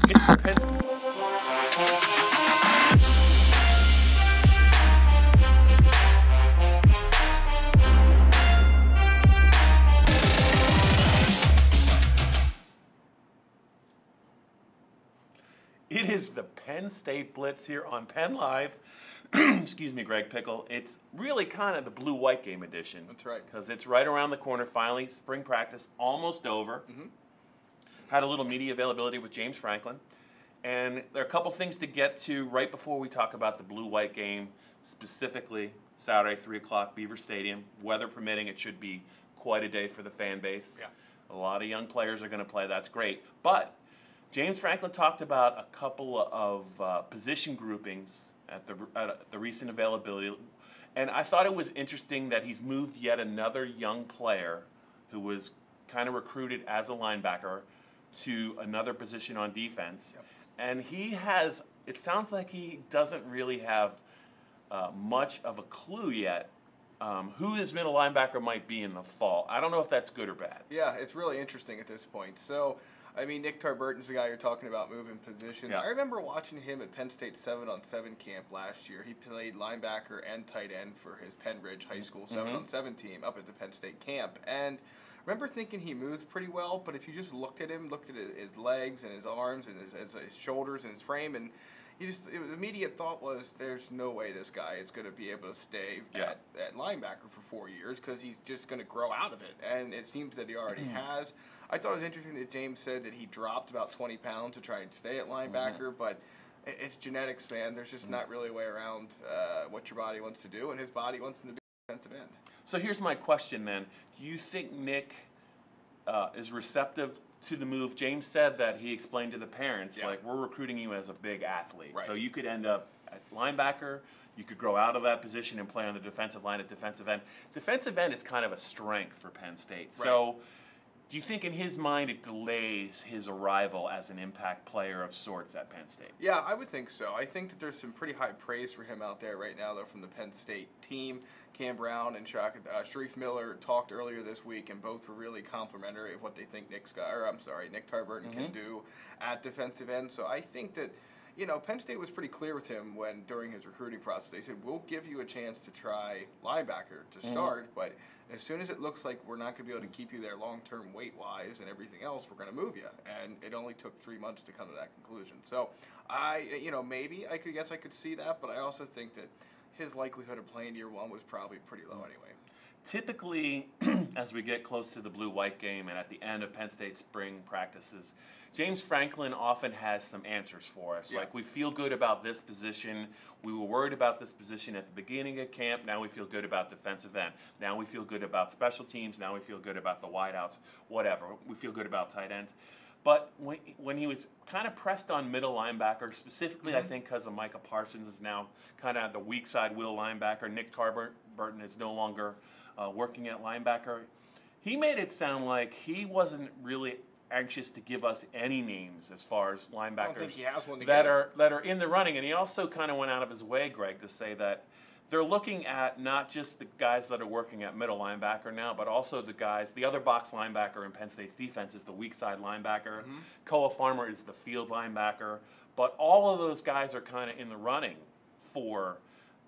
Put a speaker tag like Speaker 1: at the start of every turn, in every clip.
Speaker 1: It's the Penn State. It is the Penn State Blitz here on PennLive. Excuse me, Greg Pickel. It's really kind of the blue-white game edition.
Speaker 2: That's right.
Speaker 1: Because it's right around the corner, finally. Spring practice almost over. Had a little media availability with James Franklin. And there are a couple things to get to right before we talk about the blue-white game, specifically Saturday, 3 o'clock, Beaver Stadium. Weather permitting, it should be quite a day for the fan base.
Speaker 2: Yeah.
Speaker 1: A lot of young players are going to play. That's great. But James Franklin talked about a couple of position groupings at the recent availability, and I thought it was interesting that he's moved yet another young player who was kind of recruited as a linebacker to another position on defense.
Speaker 2: Yep.
Speaker 1: And he has, it sounds like he doesn't really have much of a clue yet who his middle linebacker might be in the fall. I don't know if that's good or bad.
Speaker 2: Yeah, it's really interesting at this point. So, I mean, Nick Burton's the guy you're talking about moving positions.
Speaker 1: Yeah.
Speaker 2: I remember watching him at Penn State 7-on-7 camp last year. He played linebacker and tight end for his Penn Ridge High School 7-on-7 team up at the Penn State camp. And I remember thinking he moves pretty well, but if you just looked at him, looked at his legs and his arms and his shoulders and his frame, and the immediate thought was, there's no way this guy is going to be able to stay at linebacker for 4 years because he's just going to grow out of it. And it seems that he already has. I thought it was interesting that James said that he dropped about 20 pounds to try and stay at linebacker, but it's genetics, man. There's just not really a way around what your body wants to do, and his body wants him to be defensive end.
Speaker 1: So here's my question then. Do you think Nick is receptive to the move? James said that he explained to the parents, like, we're recruiting you as a big athlete.
Speaker 2: Right.
Speaker 1: So you could end up at linebacker, you could grow out of that position and play on the defensive line at defensive end. Defensive end is kind of a strength for Penn State.
Speaker 2: Right.
Speaker 1: So do you think in his mind it delays his arrival as an impact player of sorts at Penn State?
Speaker 2: Yeah, I would think so. I think that there's some pretty high praise for him out there right now, though, from the Penn State team. Cam Brown and Sharif Miller talked earlier this week, and both were really complimentary of what they think Nick Burton can do at defensive end. So I think that, you know, Penn State was pretty clear with him during his recruiting process. They said, we'll give you a chance to try linebacker to start, but as soon as it looks like we're not going to be able to keep you there long-term weight-wise and everything else, we're going to move you. And it only took 3 months to come to that conclusion. So maybe I could see that, but I also think that his likelihood of playing year one was probably pretty low anyway.
Speaker 1: Typically, as we get close to the blue-white game and at the end of Penn State spring practices, James Franklin often has some answers for us.
Speaker 2: Yeah.
Speaker 1: Like, we feel good about this position. We were worried about this position at the beginning of camp. Now we feel good about defensive end. Now we feel good about special teams. Now we feel good about the wideouts, whatever. We feel good about tight ends. But when he was kind of pressed on middle linebacker, specifically I think because of Micah Parsons is now kind of the weak side will linebacker. Nick Burton is no longer working at linebacker. He made it sound like he wasn't really anxious to give us any names as far as linebackers
Speaker 2: I don't think he has one to
Speaker 1: that
Speaker 2: give.
Speaker 1: are in the running. And he also kind of went out of his way, Greg, to say that they're looking at not just the guys that are working at middle linebacker now, but also the other box linebacker in Penn State's defense is the weak side linebacker. Koa Farmer is the field linebacker. But all of those guys are kind of in the running for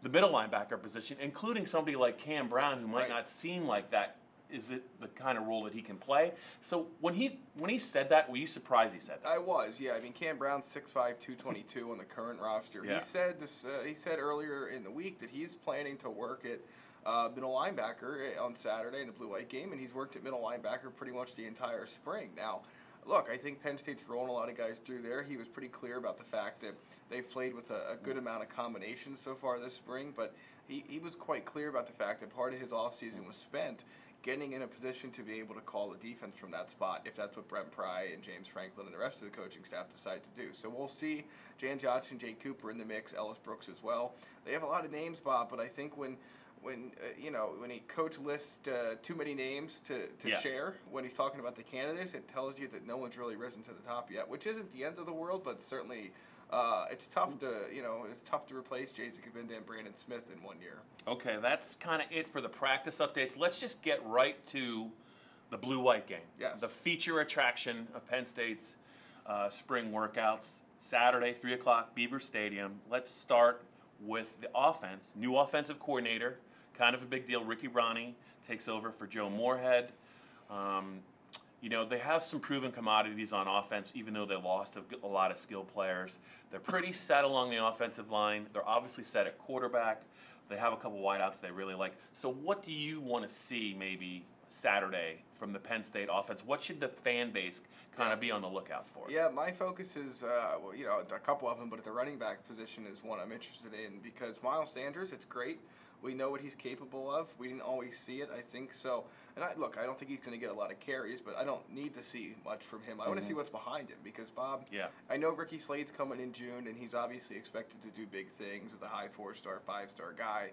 Speaker 1: the middle linebacker position, including somebody like Cam Brown, who might not seem like that. Is it the kind of role that he can play? So when he said that, were you surprised he said that?
Speaker 2: I was, yeah. I mean, Cam Brown's 6'5", 222 on the current roster.
Speaker 1: Yeah.
Speaker 2: He said this. He said earlier in the week that he's planning to work at middle linebacker on Saturday in the blue-white game, and he's worked at middle linebacker pretty much the entire spring. Now, look, I think Penn State's rolling a lot of guys through there. He was pretty clear about the fact that they've played with a good amount of combinations so far this spring, but he was quite clear about the fact that part of his offseason was spent getting in a position to be able to call the defense from that spot, if that's what Brent Pry and James Franklin and the rest of the coaching staff decide to do. So we'll see Jan Johnson, Jay Cooper in the mix, Ellis Brooks as well. They have a lot of names, Bob, but I think when he coach lists too many names to share when he's talking about the candidates, it tells you that no one's really risen to the top yet, which isn't the end of the world, but certainly it's tough to replace Jason Cabinda and Brandon Smith in 1 year.
Speaker 1: Okay, that's kind of it for the practice updates. Let's just get right to the blue-white game.
Speaker 2: Yes.
Speaker 1: The feature attraction of Penn State's spring workouts. Saturday, 3 o'clock, Beaver Stadium. Let's start with the offense. New offensive coordinator, kind of a big deal. Ricky Rahne takes over for Joe Moorhead. You know, they have some proven commodities on offense, even though they lost a lot of skilled players. They're pretty set along the offensive line. They're obviously set at quarterback. They have a couple wideouts they really like. So what do you want to see maybe Saturday from the Penn State offense? What should the fan base kind of be on the lookout for?
Speaker 2: Yeah, my focus is, well, you know, a couple of them, but at the running back position is one I'm interested in because Miles Sanders, it's great. We know what he's capable of. We didn't always see it, I think. So, and I don't think he's going to get a lot of carries, but I don't need to see much from him. I want to see what's behind him because, Bob, I know Ricky Slade's coming in June, and he's obviously expected to do big things as a high 4-star, 5-star guy.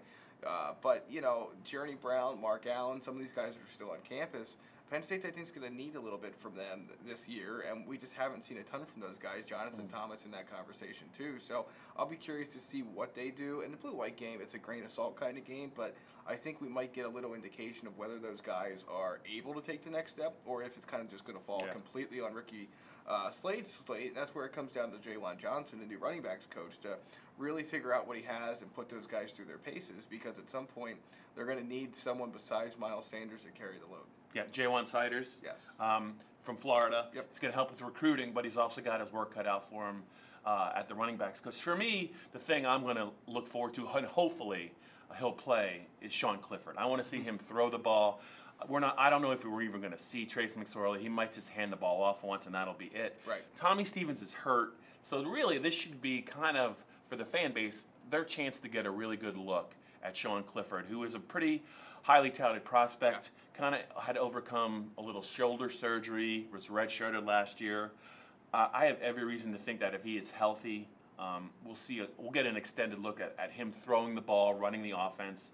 Speaker 2: But, you know, Journey Brown, Mark Allen, some of these guys are still on campus. Penn State, I think, is going to need a little bit from them this year, and we just haven't seen a ton from those guys. Jonathan Thomas in that conversation, too. So I'll be curious to see what they do. In the blue-white game, it's a grain of salt kind of game, but I think we might get a little indication of whether those guys are able to take the next step or if it's kind of just going to fall completely on Ricky Slade's slate. And that's where it comes down to Jaylon Johnson, the new running backs coach, to really figure out what he has and put those guys through their paces because at some point they're going to need someone besides Miles Sanders to carry the load.
Speaker 1: Yeah, Jaywan Siders.
Speaker 2: Yes.
Speaker 1: From Florida.
Speaker 2: Yep.
Speaker 1: He's going to help with recruiting, but he's also got his work cut out for him at the running backs. Because for me, the thing I'm going to look forward to, and hopefully he'll play, is Sean Clifford. I want to see him throw the ball. I don't know if we're even going to see Trace McSorley. He might just hand the ball off once, and that'll be it.
Speaker 2: Right.
Speaker 1: Tommy Stevens is hurt, so really this should be kind of, for the fan base, their chance to get a really good look at Sean Clifford, who is a pretty highly touted prospect, kind of had overcome a little shoulder surgery, was redshirted last year. I have every reason to think that if he is healthy, we'll get an extended look at him throwing the ball, running the offense.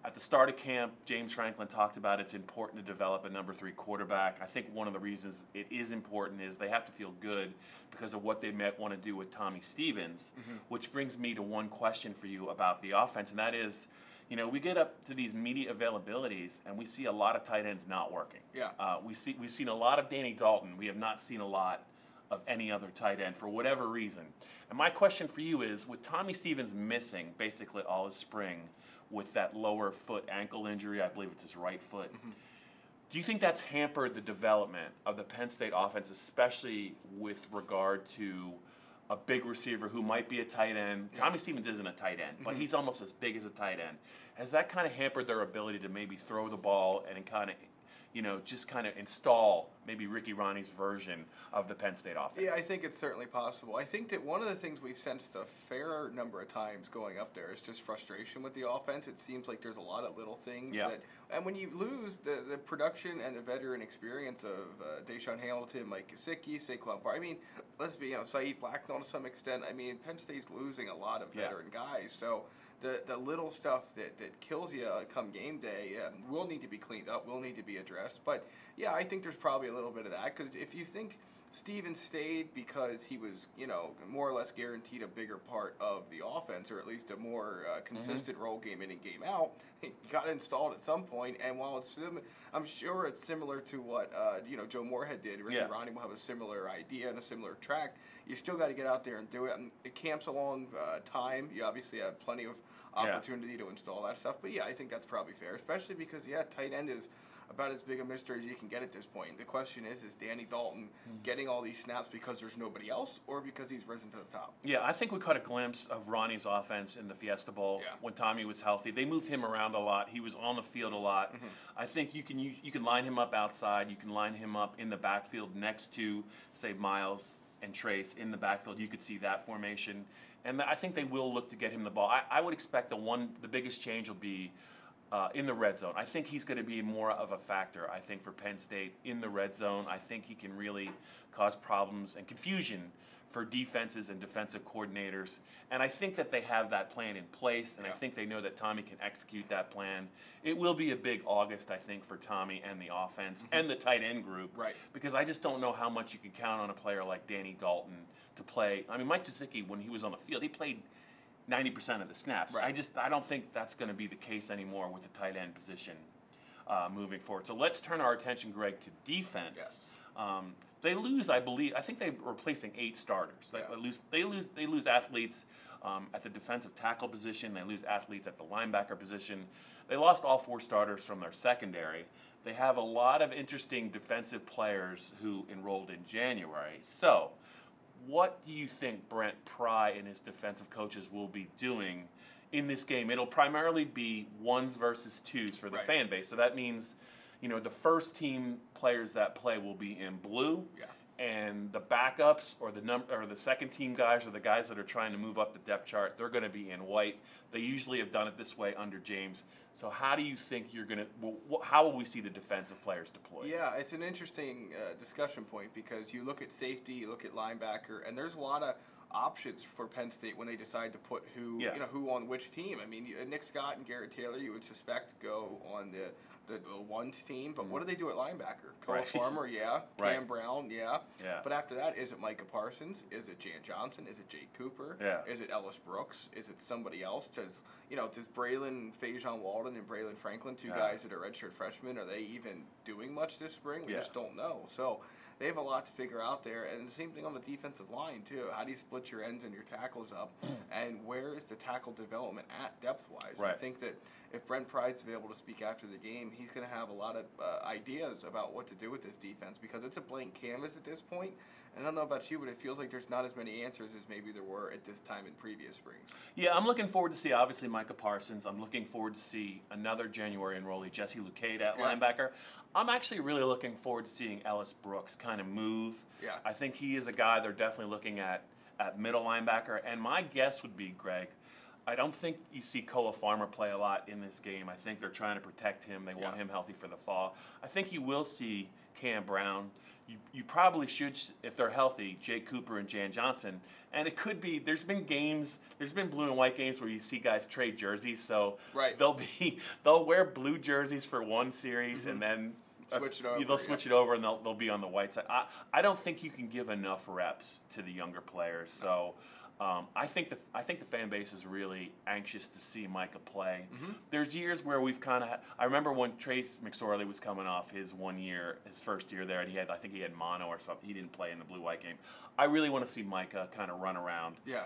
Speaker 1: At the start of camp, James Franklin talked about it's important to develop a number 3 quarterback. I think one of the reasons it is important is they have to feel good because of what they might want to do with Tommy Stevens, which brings me to one question for you about the offense, and that is, you know, we get up to these media availabilities, and we see a lot of tight ends not working.
Speaker 2: Yeah.
Speaker 1: We've seen a lot of Danny Dalton. We have not seen a lot of any other tight end for whatever reason. And my question for you is, with Tommy Stevens missing basically all of spring with that lower foot ankle injury, I believe it's his right foot, do you think that's hampered the development of the Penn State offense, especially with regard to a big receiver who might be a tight end? Tommy Stevens isn't a tight end, but he's almost as big as a tight end. Has that kind of hampered their ability to maybe throw the ball and kind of, you know, just kind of install maybe Ricky Rahne's version of the Penn State offense?
Speaker 2: Yeah, I think it's certainly possible. I think that one of the things we've sensed a fair number of times going up there is just frustration with the offense. It seems like there's a lot of little things that, and when you lose the production and the veteran experience of Deshaun Hamilton, Mike Gesicki, Saquon Barkley, I mean, let's be, Saeed Blacknell to some extent. I mean, Penn State's losing a lot of veteran guys, so the little stuff that kills you come game day will need to be cleaned up, will need to be addressed. But, yeah, I think there's probably a little bit of that because if you think Stevens stayed because he was, you know, more or less guaranteed a bigger part of the offense or at least a more consistent role game in and game out, he got installed at some point. And while it's I'm sure it's similar to what, you know, Joe Moorhead did. Ricky Rahne will have a similar idea and a similar track. You still got to get out there and do it. And it camps a long time. You obviously have plenty of opportunity to install that stuff. But, yeah, I think that's probably fair, especially because, tight end is about as big a mystery as you can get at this point. The question is Danny Dalton getting all these snaps because there's nobody else or because he's risen to the top?
Speaker 1: Yeah, I think we caught a glimpse of Ronnie's offense in the Fiesta Bowl when Tommy was healthy. They moved him around a lot. He was on the field a lot. I think you can line him up outside. You can line him up in the backfield next to, say, Miles and Trace in the backfield. You could see that formation. And I think they will look to get him the ball. I would expect the biggest change will be in the red zone. I think he's going to be more of a factor, I think, for Penn State in the red zone. I think he can really cause problems and confusion for defenses and defensive coordinators. And I think that they have that plan in place, and I think they know that Tommy can execute that plan. It will be a big August, I think, for Tommy and the offense and the tight end group.
Speaker 2: Right.
Speaker 1: Because I just don't know how much you can count on a player like Danny Dalton to play. I mean, Mike Gesicki, when he was on the field, he played 90% of the snaps.
Speaker 2: Right.
Speaker 1: I don't think that's going to be the case anymore with the tight end position moving forward. So let's turn our attention, Greg, to defense.
Speaker 2: Yes.
Speaker 1: They lose, I believe. I think they're replacing 8 starters. They lose athletes at the defensive tackle position. They lose athletes at the linebacker position. They lost all 4 starters from their secondary. They have a lot of interesting defensive players who enrolled in January. So, what do you think Brent Pry and his defensive coaches will be doing in this game? It'll primarily be 1s versus 2s for the fan base. So that means, the first team players that play will be in blue.
Speaker 2: Yeah.
Speaker 1: And the backups or the second team guys or the guys that are trying to move up the depth chart, they're going to be in white. They usually have done it this way under James. So how do you think how will we see the defensive players deployed?
Speaker 2: Yeah, it's an interesting discussion point because you look at safety, you look at linebacker, and there's a lot of options for Penn State when they decide to put who on which team. I mean, Nick Scott and Garrett Taylor, you would suspect go on the 1's team, but what do they do at linebacker? Cole Farmer, yeah. Cam Brown, yeah. But after that, is it Micah Parsons? Is it Jan Johnson? Is it Jake Cooper?
Speaker 1: Yeah.
Speaker 2: Is it Ellis Brooks? Is it somebody else? Does Braylon Fajon Walden and Braylon Franklin, 2 guys that are redshirt freshmen, are they even doing much this spring? We just don't know. So they have a lot to figure out there, and the same thing on the defensive line too. How do you split your ends and your tackles up, and where is the tackle development at depth-wise? I think that if Brent Pry is able to speak after the game, he's going to have a lot of ideas about what to do with this defense because it's a blank canvas at this point. And I don't know about you, but it feels like there's not as many answers as maybe there were at this time in previous springs.
Speaker 1: Yeah, I'm looking forward to see, obviously, Micah Parsons. I'm looking forward to see another January enrollee, Jesse Lucade at linebacker. I'm actually really looking forward to seeing Ellis Brooks kind of move.
Speaker 2: Yeah.
Speaker 1: I think he is a guy they're definitely looking at middle linebacker. And my guess would be, Greg, I don't think you see Koa Farmer play a lot in this game. I think they're trying to protect him. They want him healthy for the fall. I think you will see Cam Brown. You probably should, if they're healthy, Jake Cooper and Jan Johnson. And it could be, there's been blue and white games where you see guys trade jerseys. So they'll wear blue jerseys for one series and then they'll switch it over and they'll be on the white side. I don't think you can give enough reps to the younger players. So I think the fan base is really anxious to see Micah play. There's years where we've kind of I remember when Trace McSorley was coming off his first year there, and I think he had mono or something. He didn't play in the blue-white game. I really want to see Micah kind of run around.
Speaker 2: Yeah.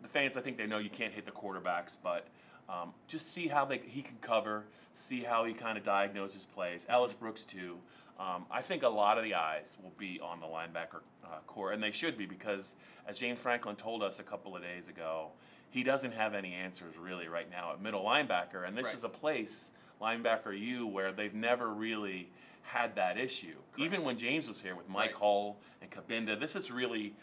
Speaker 1: The fans, I think they know you can't hit the quarterbacks, but just see how he can cover, see how he kind of diagnoses plays. Ellis Brooks too. I think a lot of the eyes will be on the linebacker core, and they should be because, as James Franklin told us a couple of days ago, he doesn't have any answers really right now at middle linebacker, and this is a place, linebacker U, where they've never really had that issue. Correct. Even when James was here with Mike Hull and Cabinda, this is really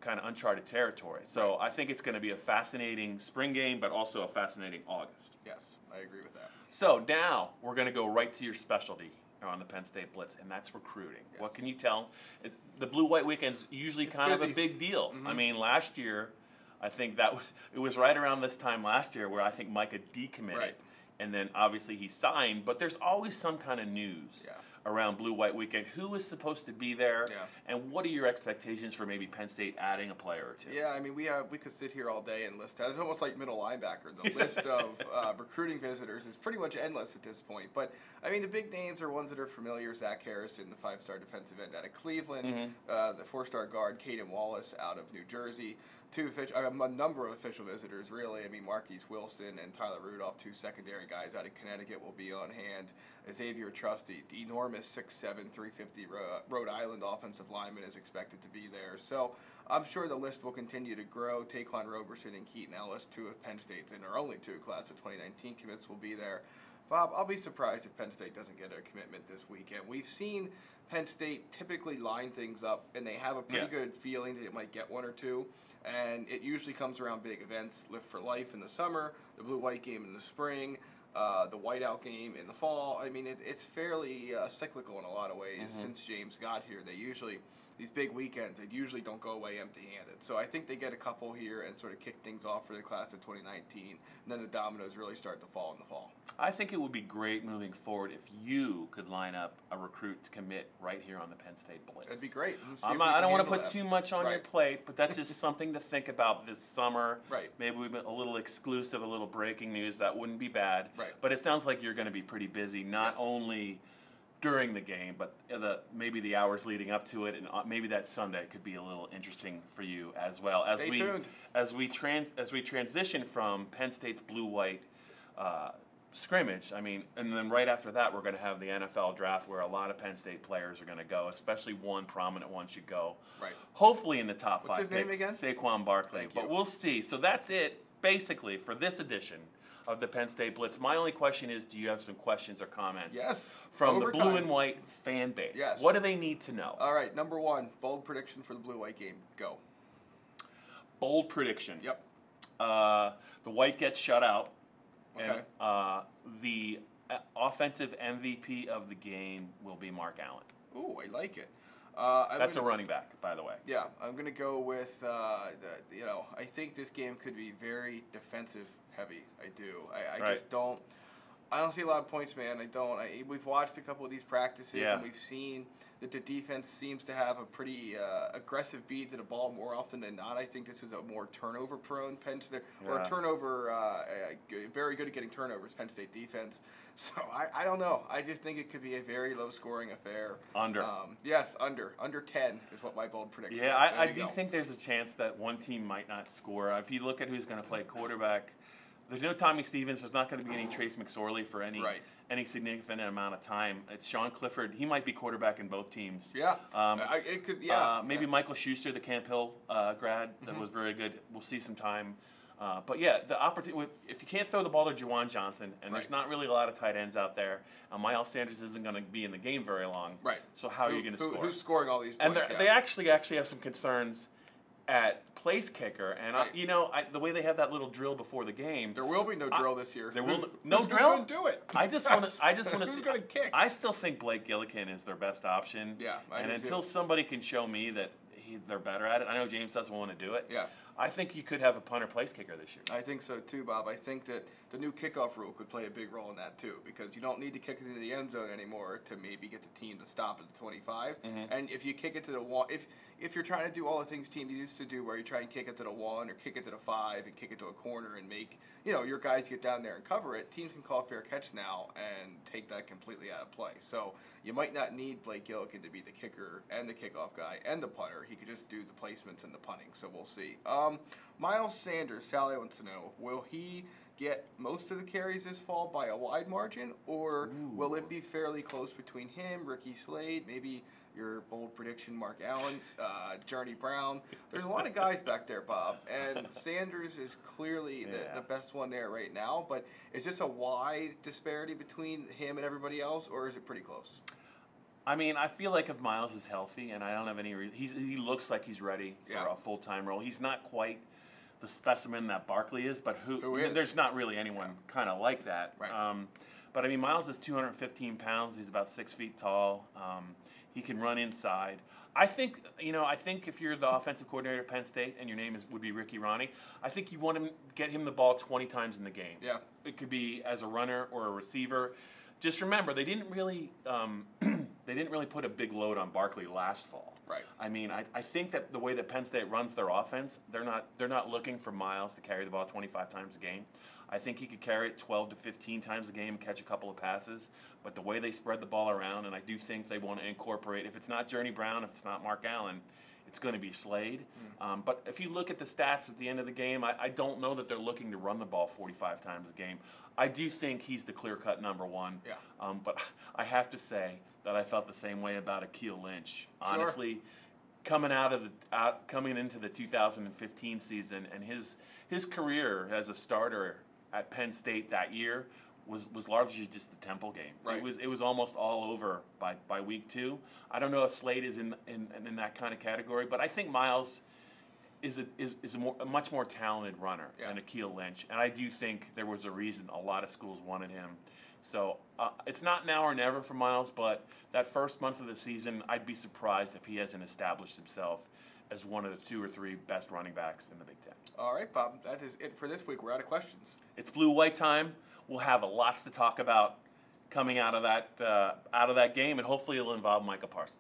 Speaker 1: kind of uncharted territory. So I think it's going to be a fascinating spring game, but also a fascinating August.
Speaker 2: Yes, I agree with that.
Speaker 1: So now we're going to go right to your specialty on the Penn State Blitz, and that's recruiting. Yes. What can you tell? The blue-white weekend's usually kind of a big deal. I mean, last year, I think it was right around this time last year where I think Micah decommitted, and then obviously he signed, but there's always some kind of news around blue-white weekend. Who is supposed to be there, and what are your expectations for maybe Penn State adding a player or two?
Speaker 2: Yeah, I mean, we could sit here all day and list. It's almost like middle linebacker. The list of recruiting visitors is pretty much endless at this point. But I mean, the big names are ones that are familiar: Zach Harrison, the 5-star defensive end out of Cleveland, the 4-star guard Caedan Wallace out of New Jersey. A number of official visitors, really. I mean, Marquise Wilson and Tyler Rudolph, 2 secondary guys out of Connecticut, will be on hand. Xavier Trust, the enormous 6'7", 350 Rhode Island offensive lineman, is expected to be there. So I'm sure the list will continue to grow. Taquan Roberson and Keaton Ellis, 2 of Penn State's, and our only 2 class of 2019 commits, will be there. Bob, I'll be surprised if Penn State doesn't get a commitment this weekend. We've seen Penn State typically line things up, and they have a pretty good feeling that it might get 1 or 2. And it usually comes around big events: Lift for Life in the summer, the blue-white game in the spring, the whiteout game in the fall. I mean, it's fairly cyclical in a lot of ways. Since James got here, these big weekends, they usually don't go away empty-handed. So I think they get a couple here and sort of kick things off for the class of 2019, and then the dominoes really start to fall in the fall.
Speaker 1: I think it would be great moving forward if you could line up a recruit to commit right here on the Penn State Blitz.
Speaker 2: That'd be great.
Speaker 1: I don't want to put too much on your plate, but that's just something to think about this summer. Maybe we've been a little exclusive, a little breaking news. That wouldn't be bad. But it sounds like you're going to be pretty busy, not only during the game, but maybe the hours leading up to it, and maybe that Sunday could be a little interesting for you as well.
Speaker 2: Stay tuned.
Speaker 1: As we transition from Penn State's blue-white scrimmage, I mean, and then right after that, we're going to have the NFL draft where a lot of Penn State players are going to go, especially one prominent one should go.
Speaker 2: Right.
Speaker 1: Hopefully in the top
Speaker 2: What's
Speaker 1: 5
Speaker 2: his name
Speaker 1: picks,
Speaker 2: again?
Speaker 1: Saquon Barkley.
Speaker 2: Thank
Speaker 1: But
Speaker 2: you.
Speaker 1: we'll see. So that's it, basically, for this edition of the Penn State Blitz. My only question is, do you have some questions or comments?
Speaker 2: Yes.
Speaker 1: From
Speaker 2: Overtime.
Speaker 1: the blue and white fan base?
Speaker 2: Yes.
Speaker 1: What do they need to know?
Speaker 2: All right, number 1, bold prediction for the blue-white game. Go.
Speaker 1: Bold prediction.
Speaker 2: Yep.
Speaker 1: The white gets shut out.
Speaker 2: Okay.
Speaker 1: And the offensive MVP of the game will be Mark Allen.
Speaker 2: Ooh, I like it.
Speaker 1: That's a running back, by the way.
Speaker 2: Yeah, I'm going to go with, I think this game could be very defensive heavy. I do. I
Speaker 1: Right.
Speaker 2: just don't. I don't see a lot of points, man. I don't. We've watched a couple of these practices,
Speaker 1: Yeah.
Speaker 2: and we've seen that the defense seems to have a pretty aggressive beat to the ball more often than not. I think this is a more turnover-prone Penn State, or
Speaker 1: Yeah.
Speaker 2: a turnover, very good at getting turnovers, Penn State defense. So I don't know. I just think it could be a very low-scoring affair.
Speaker 1: Under.
Speaker 2: Yes, under. Under 10 is what my bold prediction is.
Speaker 1: Yeah,
Speaker 2: There
Speaker 1: I
Speaker 2: you
Speaker 1: do
Speaker 2: go.
Speaker 1: think there's a chance that one team might not score. If you look at who's going to play quarterback, there's no Tommy Stevens. There's not going to be any Trace McSorley for any
Speaker 2: Right.
Speaker 1: significant amount of time. It's Sean Clifford. He might be quarterback in both teams.
Speaker 2: Yeah, it could. Yeah,
Speaker 1: Maybe Michael Schuster, the Camp Hill grad, that was very good. We'll see some time. But yeah, the opportunity. If you can't throw the ball to Juwan Johnson, and there's not really a lot of tight ends out there, Miles Sanders isn't going to be in the game very long.
Speaker 2: Right.
Speaker 1: So how are you going to score?
Speaker 2: Who's scoring all these
Speaker 1: And
Speaker 2: points?
Speaker 1: they actually have some concerns at place kicker, and
Speaker 2: Right.
Speaker 1: the way they have that little drill before the game.
Speaker 2: There will be no drill this year.
Speaker 1: There will
Speaker 2: no
Speaker 1: no drill.
Speaker 2: Who's going to do it?
Speaker 1: I just want to
Speaker 2: Who's
Speaker 1: see.
Speaker 2: going to kick?
Speaker 1: I still think Blake Gillikin is their best option.
Speaker 2: Yeah, I
Speaker 1: and
Speaker 2: do
Speaker 1: until
Speaker 2: too.
Speaker 1: somebody can show me that they're better at it, I know James doesn't want to do it.
Speaker 2: Yeah.
Speaker 1: I think you could have a punter place kicker this year.
Speaker 2: I think so too, Bob. I think that the new kickoff rule could play a big role in that too, because you don't need to kick it into the end zone anymore to maybe get the team to stop at the 25. And if you kick it to the wall, if you're trying to do all the things teams used to do, where you try and kick it to the 1 or kick it to the 5 and kick it to a corner and make your guys get down there and cover it, teams can call fair catch now and take that completely out of play. So you might not need Blake Gillikin to be the kicker and the kickoff guy and the punter. He could just do the placements and the punting. So we'll see. Miles Sanders, Sally wants to know, will he get most of the carries this fall by a wide margin, or will it be fairly close between him, Ricky Slade, maybe your bold prediction, Mark Allen, Journey Brown? There's a lot of guys back there, Bob, and Sanders is clearly the best one there right now, but is this a wide disparity between him and everybody else, or is it pretty close?
Speaker 1: I mean, I feel like if Miles is healthy, and I don't have any he looks like he's ready for a full-time role. He's not quite the specimen that Barkley is, but who is? There's not really anyone kind of like that.
Speaker 2: Right.
Speaker 1: But I mean, Miles is 215 pounds. He's about 6 feet tall. He can run inside. I think if you're the offensive coordinator at Penn State and your name would be Ricky Rahne, I think you want to get him the ball 20 times in the game.
Speaker 2: Yeah.
Speaker 1: It could be as a runner or a receiver. Just remember, they didn't really put a big load on Barkley last fall.
Speaker 2: Right.
Speaker 1: I mean, I think that the way that Penn State runs their offense, they're not looking for Miles to carry the ball 25 times a game. I think he could carry it 12 to 15 times a game and catch a couple of passes. But the way they spread the ball around, and I do think they want to incorporate, if it's not Journey Brown, if it's not Mark Allen, it's going to be Slade. But if you look at the stats at the end of the game, I don't know that they're looking to run the ball 45 times a game. I do think he's the clear-cut number one.
Speaker 2: Yeah.
Speaker 1: But I have to say that I felt the same way about Akeel Lynch. Honestly, coming into the 2015 season, and his career as a starter at Penn State that year was largely just the Temple game.
Speaker 2: Right.
Speaker 1: It was almost all over by week 2. I don't know if Slade is in that kind of category, but I think Miles is a much more talented runner than Akeel Lynch, and I do think there was a reason a lot of schools wanted him. So it's not now or never for Miles, but that first month of the season, I'd be surprised if he hasn't established himself as one of the 2 or 3 best running backs in the Big Ten.
Speaker 2: All right, Bob, that is it for this week. We're out of questions.
Speaker 1: It's blue-white time. We'll have lots to talk about coming out of that game, and hopefully it'll involve Micah Parsons.